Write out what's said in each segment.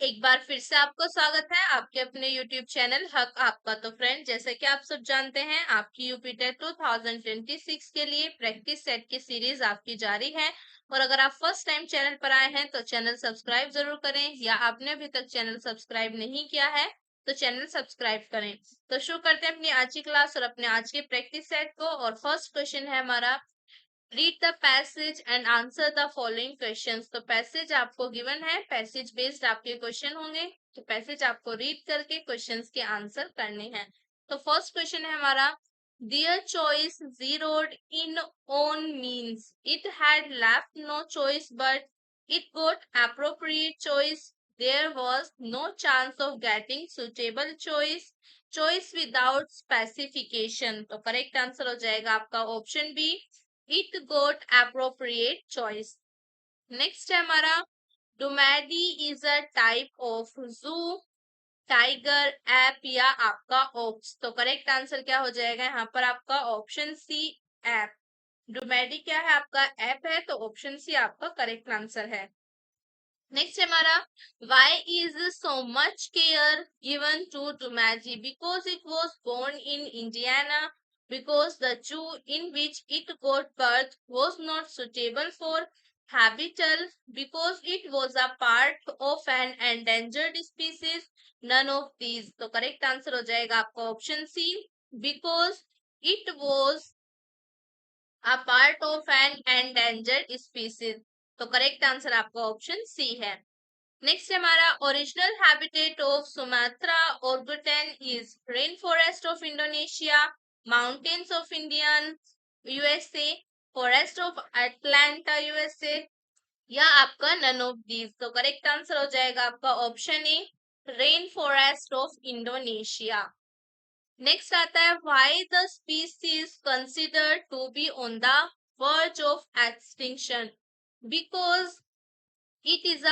एक बार फिर से आपको स्वागत है आपके अपने YouTube चैनल हक आपका। तो फ्रेंड, जैसे कि आप सब जानते हैं, आपकी यूपी टेट 2026 के लिए प्रैक्टिस सेट की सीरीज आपकी जारी है। और अगर आप फर्स्ट टाइम चैनल पर आए हैं तो चैनल सब्सक्राइब जरूर करें, या आपने अभी तक चैनल सब्सक्राइब नहीं किया है तो चैनल सब्सक्राइब करें। तो शुरू करते हैं अपनी आज की क्लास और अपने आज के प्रैक्टिस सेट को। और फर्स्ट क्वेश्चन है हमारा, read the passage and answer the following questions. तो पैसेज आपको गिवन है, पैसेज बेस्ड आपके क्वेश्चन होंगे। तो पैसेज आपको रीड करके क्वेश्चंस के आंसर करने हैं। तो फर्स्ट क्वेश्चन है हमारा, Their choice zeroed in on means it had left no choice, but it got appropriate choice. There was no chance of getting suitable choice. Choice without specification। तो correct answer हो जाएगा आपका option B, it got appropriate choice। Next है हमारा, dromedary is a type of zoo, tiger, ape या आपका aux. तो correct answer क्या हो जाएगा यहाँ पर आपका ऑप्शन सी, ऐप। डोमेडी क्या है आपका, ऐप है, तो ऑप्शन सी आपका करेक्ट आंसर है। नेक्स्ट हमारा, why is so much care given to Dumaji? Because it was born in Indiana, because the zoo in which it got birth was not suitable for habitat, because it was a part of an endangered species, none of these। तो correct answer हो जाएगा आपका option C, because it was a part of an endangered species। तो correct answer आपका option C है। Next हमारा, original habitat of Sumatra orangutan is rain forest of Indonesia, mountains of Indian USA, forest of Atlanta USA, या आपका none of these. तो correct answer हो जाएगा आपका option A, rain forest of Indonesia. Next आता है, why the species considered to be on the verge of extinction? Because it is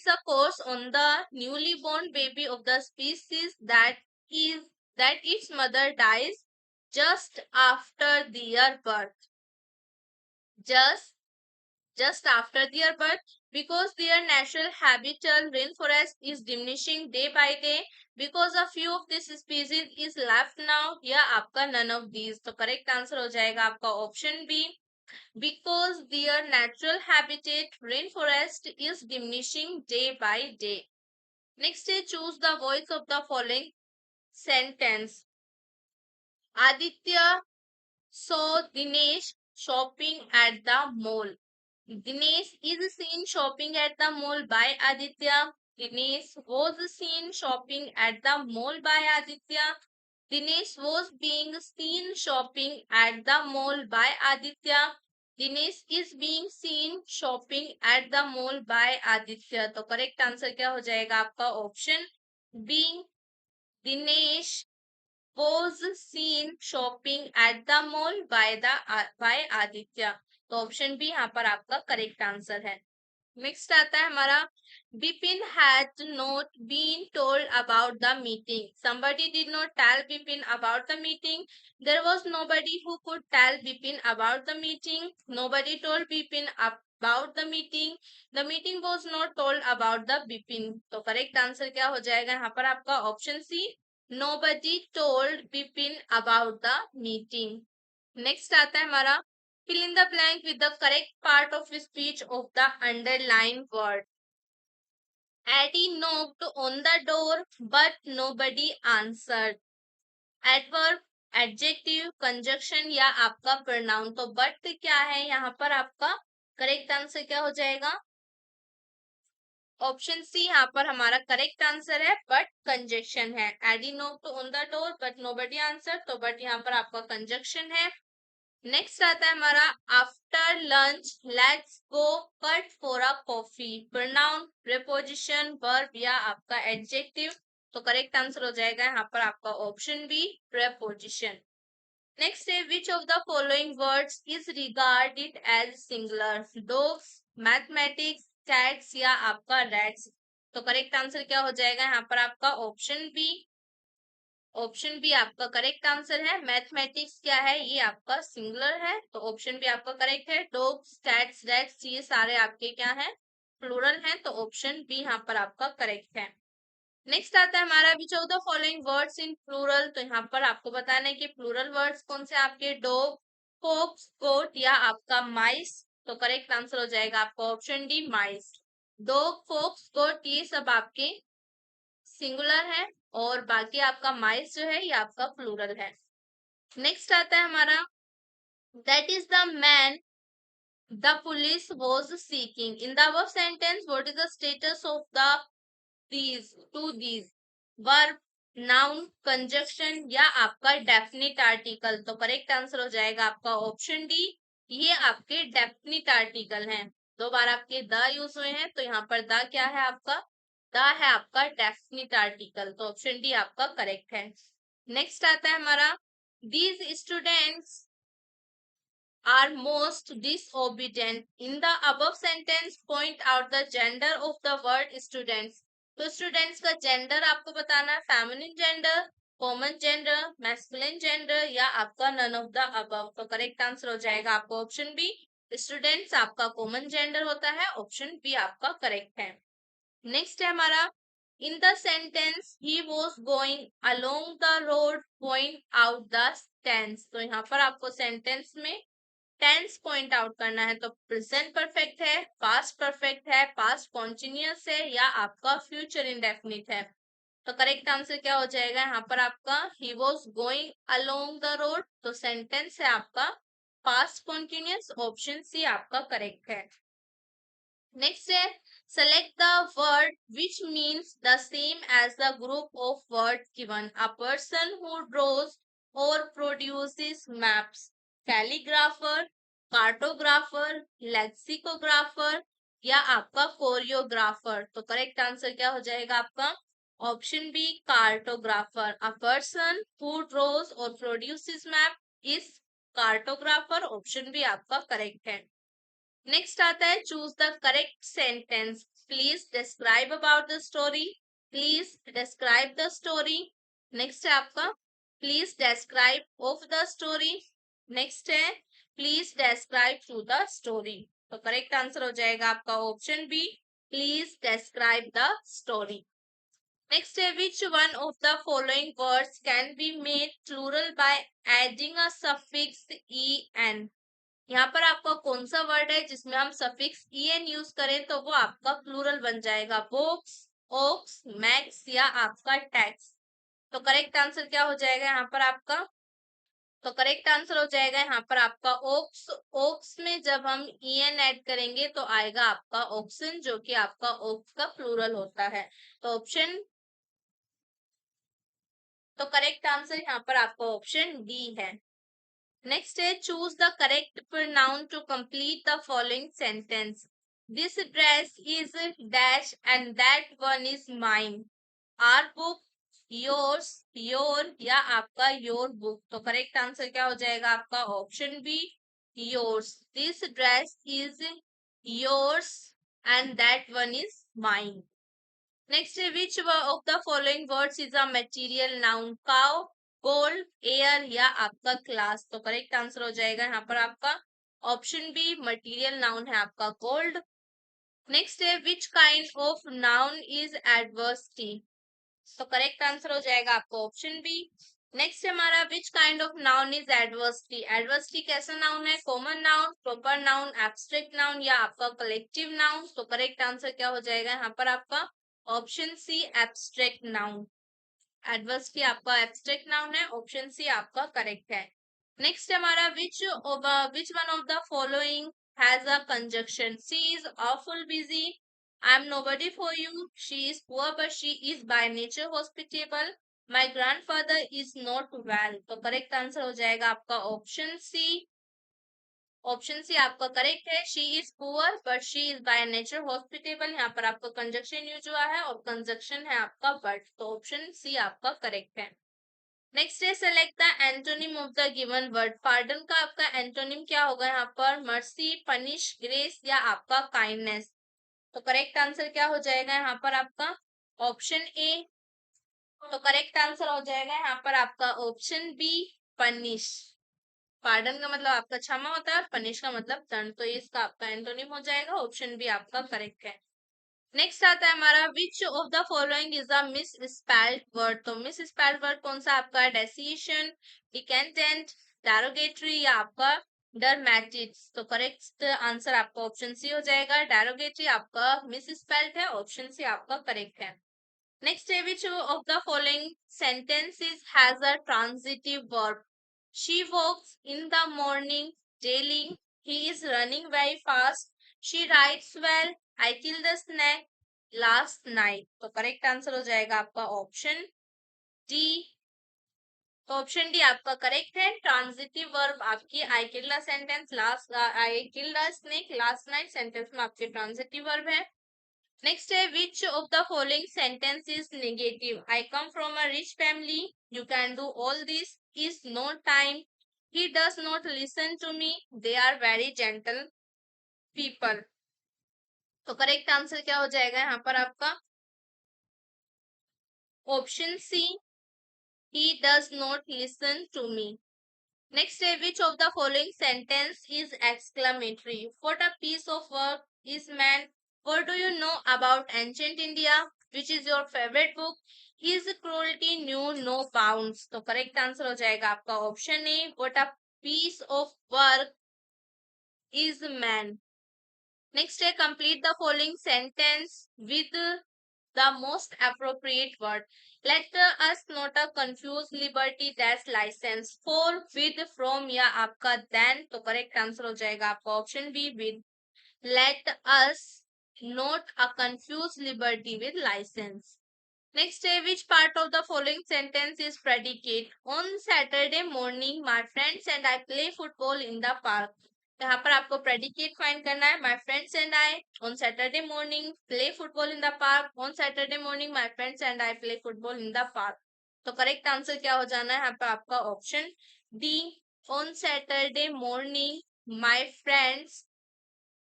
a curse on the newly born baby of the species is that its mother dies just after their birth. Just just after their birth, because their natural habitat rainforest is diminishing day by day, because a few of this species is left now, या आपका none of these। तो correct answer हो जाएगा आपका option B, because their natural habitat rainforest is diminishing day by day। Next is, choose the voice of the following sentence। Aditya saw Dinesh shopping at the mall। Dinesh is seen shopping at the mall by Aditya। Dinesh was seen shopping at the mall by Aditya। Dinesh was being seen shopping at the mall by Aditya। Dinesh is being seen shopping at the mall by Aditya। तो correct answer क्या हो जाएगा आपका option B, Dinesh was seen shopping at the mall by Aditya। तो option B यहाँ पर आपका correct answer है। नेक्स्ट आता है हमारा, Bipin had not been told about the meeting। Somebody did not tell Bipin about the meeting। There was nobody who could tell Bipin about the meeting। Nobody told Bipin about the meeting। The meeting was not told about the Bipin। तो correct answer क्या हो जाएगा यहाँ पर आपका option C, Nobody told Bipin about the meeting। Next आता है हमारा, fill in the blank with the correct part of speech of the underlined word। Eddie knocked on the door but nobody answered। Adverb, adjective, conjunction या आपका pronoun। तो but क्या है यहाँ पर आपका करेक्ट आंसर क्या हो जाएगा, ऑप्शन सी यहाँ पर हमारा करेक्ट आंसर है, बट कंजक्शन है। Eddie knocked on the door but nobody answered, तो बट यहाँ पर आपका कंजक्शन है। नेक्स्ट आता है हमारा, after lunch let's go cut for a coffee. Pronoun, preposition, verb या आपका एडजेक्टिव। तो करेक्ट आंसर हो जाएगा यहाँ पर आपका ऑप्शन बी, प्रीपोजिशन। नेक्स्ट है, which of the following words is regarded as singular? Dogs, mathematics, cats या आपका रैट्स। तो करेक्ट आंसर क्या हो जाएगा यहाँ पर आपका ऑप्शन बी, ऑप्शन बी आपका करेक्ट आंसर है। मैथमेटिक्स क्या है, ये आपका सिंगुलर है, तो ऑप्शन बी आपका करेक्ट है। डॉग्स, कैट्स, रैट्स ये सारे आपके क्या है, प्लूरल है, तो ऑप्शन बी यहाँ पर आपका करेक्ट है। नेक्स्ट आता है हमारा which of the following words in plural. तो यहाँ पर आपको बताना है कि प्लूरल वर्ड्स कौन से आपके, डॉग, फोक्स, गोट या आपका माइस। तो करेक्ट आंसर हो जाएगा आपका ऑप्शन डी, माइस। डॉग, फोक्स, गोट ये सब आपके सिंगुलर है और बाकी आपका माइस जो है ये आपका प्लूरल है। नेक्स्ट आता है हमारा that is the man the police was seeking. In the above sentence, what is the status of the these to these? Verb, noun, conjunction या आपका डेफिनिट आर्टिकल। तो करेक्ट आंसर हो जाएगा आपका ऑप्शन डी, ये आपके डेफिनिट आर्टिकल हैं। दो बार आपके द यूज हुए हैं, तो यहाँ पर द क्या है आपका, द है आपका डेफिनिट आर्टिकल। तो ऑप्शन डी आपका करेक्ट है। नेक्स्ट आता है हमारा these students are most disobedient. In the above sentence, point out the gender of the word students. तो स्टूडेंट्स का जेंडर आपको बताना है, feminine gender, common gender, masculine gender या आपका नन ऑफ द अबव। तो करेक्ट आंसर हो जाएगा आपका ऑप्शन बी, स्टूडेंट्स आपका कॉमन जेंडर होता है। ऑप्शन बी आपका करेक्ट है। नेक्स्ट है हमारा in the sentence he was going along the road point out the tense. तो यहाँ पर आपको सेंटेंस में टेंस पॉइंट आउट करना है। तो प्रेजेंट परफेक्ट है, पास्ट परफेक्ट है, पास्ट कॉन्टिन्यूअस है या आपका फ्यूचर इंडेफिनिट है। तो करेक्ट आंसर क्या हो जाएगा यहाँ पर आपका ही was going along the road. तो सेंटेंस है आपका पास्ट कॉन्टिन्यूअस। ऑप्शन सी आपका करेक्ट है। नेक्स्ट है select the word which means the same as the group of words given. A person who draws or produces maps, calligrapher, cartographer, lexicographer या आपका choreographer. तो correct answer क्या हो जाएगा आपका option B, cartographer. A person who draws और produces map is cartographer. Option B आपका correct है। नेक्स्ट आता है choose the correct sentence. Please describe about the story, please describe the story. Next है आपका please describe of the story. Next है please describe through the story. तो correct answer हो जाएगा आपका option B, please describe the story. Next है which one of the following words can be made plural by adding a suffix E N. यहाँ पर आपका कौन सा वर्ड है जिसमें हम सफिक्स en यूज करें तो वो आपका प्लूरल बन जाएगा, बुक्स, ओक्स, मैक्स या आपका टैक्स। तो करेक्ट आंसर क्या हो जाएगा यहाँ पर आपका, तो करेक्ट आंसर हो जाएगा यहाँ पर आपका ओक्स। ओक्स में जब हम en ऐड करेंगे तो आएगा आपका ऑक्सन, जो कि आपका ओक्स का प्लूरल होता है। तो ऑप्शन, तो करेक्ट आंसर यहाँ पर आपका ऑप्शन डी है। नेक्स्ट है choose the correct pronoun to complete the following sentence. This dress is dash and that one is mine. Our book, yours, your या आपका योर बुक। तो करेक्ट आंसर क्या हो जाएगा आपका option B, yours. This dress is yours and that one is mine. Next है which of the following words is a material noun, cow, gold, air या आपका क्लास। तो करेक्ट आंसर हो जाएगा यहाँ पर आपका ऑप्शन बी, मटेरियल नाउन है आपका गोल्ड। नेक्स्ट है which kind of noun is adversity. तो करेक्ट आंसर हो जाएगा आपका ऑप्शन बी। नेक्स्ट हमारा which kind of noun is adversity. Adversity कैसा नाउन है, common noun, proper noun, abstract noun या आपका कलेक्टिव नाउन। तो करेक्ट आंसर क्या हो जाएगा यहाँ पर आपका option C, abstract noun. Adversity आपका एब्स्ट्रैक्ट नाउन है। ऑप्शन सी आपका करेक्ट है। नेक्स्ट हमारा which one of the following has a conjunction, she is awful busy, I am nobody for you, she is poor but she is by nature hospitable, my grandfather is not well। तो correct answer हो जाएगा आपका option सी। Option C आपका correct है, she is poor but she is by nature hospitable. यहाँ पर आपका conjunction use हुआ है और कंजक्शन है आपका बट। तो ऑप्शन सी आपका करेक्ट है। नेक्स्ट है select the antonym of the given word. Pardon का आपका एंटोनिम क्या होगा यहाँ पर, मर्सी, पनिश, ग्रेस या आपका काइंडनेस। तो करेक्ट आंसर क्या हो जाएगा यहाँ पर आपका ऑप्शन ए। तो करेक्ट आंसर हो जाएगा यहाँ पर आपका ऑप्शन बी, पनिश। पार्डन का मतलब आपका क्षमा होता है और पनिश का मतलब दंड। तो ये इसका आपका एंटोनिम हो जाएगा। ऑप्शन बी आपका करेक्ट है। नेक्स्ट आता है हमारा which of the following is a miss spelled word. तो मिस स्पेल्ड वर्ड कौन सा आपका डेसिएशन, डिकेंटेंट, डेरोगेटरी या आपका डरमेटिक्स। तो करेक्ट आंसर आपका ऑप्शन सी हो जाएगा। डेरोगेटरी आपका मिस स्पेल्ड है, ऑप्शन सी आपका करेक्ट है। नेक्स्ट है which of the following sentences has a transitive verb? She walks in the morning daily. He is running very fast. She writes well. I killed the snake last night. तो correct answer हो जाएगा आपका option D. तो option D आपका correct है। Transitive verb आपकी I killed sentence last, I killed snake last night sentence में आपके ट्रांजिटिव वर्ब है। नेक्स्ट है which of the following sentence is negative? I come from a rich family, you can do all this, is no time, he does not listen to me, they are very gentle people. तो correct answer क्या हो जाएगा यहाँ पर आपका option C, he does not listen to me. Next, which of the following sentence is exclamatory? What a piece of work is man. What do you know about ancient India? Which is your favorite book? His cruelty knew no bounds. तो correct answer हो जाएगा आपका option A. What a piece of work is man. Next, complete the following sentence with the most appropriate word. Let us not confuse liberty that's license. For, with, from या आपका then. तो correct answer हो जाएगा आपका option B with. Let us not confuse liberty with license. Next, which part of the following sentence is predicate? On Saturday morning, my friends and I play football in the park. यहाँ पर आपको predicate find करना है। My friends and I on Saturday morning play football in the park. On Saturday morning, my friends and I play football in the park. तो correct answer क्या हो जाना है यहाँ पर आपका option D. On Saturday morning, my friends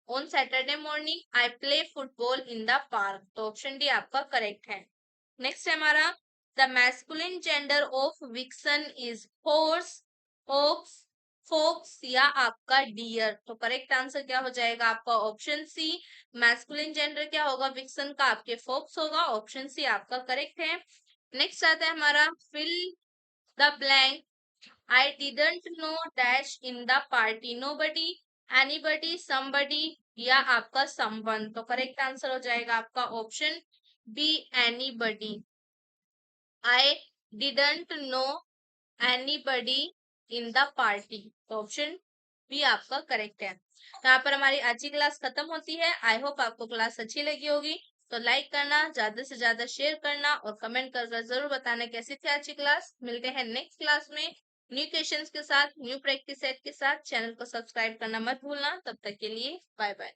on Saturday morning I play football in the park. तो option D आपका करेक्ट है। नेक्स्ट है हमारा the masculine gender of vixen is horse, ox, fox या आपका डियर। तो करेक्ट आंसर क्या हो जाएगा आपका ऑप्शन सी। मैस्कुलिन जेंडर क्या होगा विक्सन का? आपके फोक्स होगा, ऑप्शन सी आपका करेक्ट है। नेक्स्ट आता है हमारा fill the blank. I didn't know dash in the party. Nobody, anybody, somebody या आपका someone। तो करेक्ट आंसर हो जाएगा आपका option B anybody. I didn't know anybody in the party। तो ऑप्शन बी आपका करेक्ट है। यहाँ पर हमारी आज की क्लास खत्म होती है। आई होप आपको क्लास अच्छी लगी होगी। तो लाइक करना, ज्यादा से ज्यादा शेयर करना और कमेंट कर जरूर बताना कैसी थी आज की क्लास। मिलते हैं नेक्स्ट क्लास में न्यू क्वेश्चंस के साथ, न्यू प्रैक्टिस सेट के साथ। चैनल को सब्सक्राइब करना मत भूलना। तब तक के लिए बाय बाय।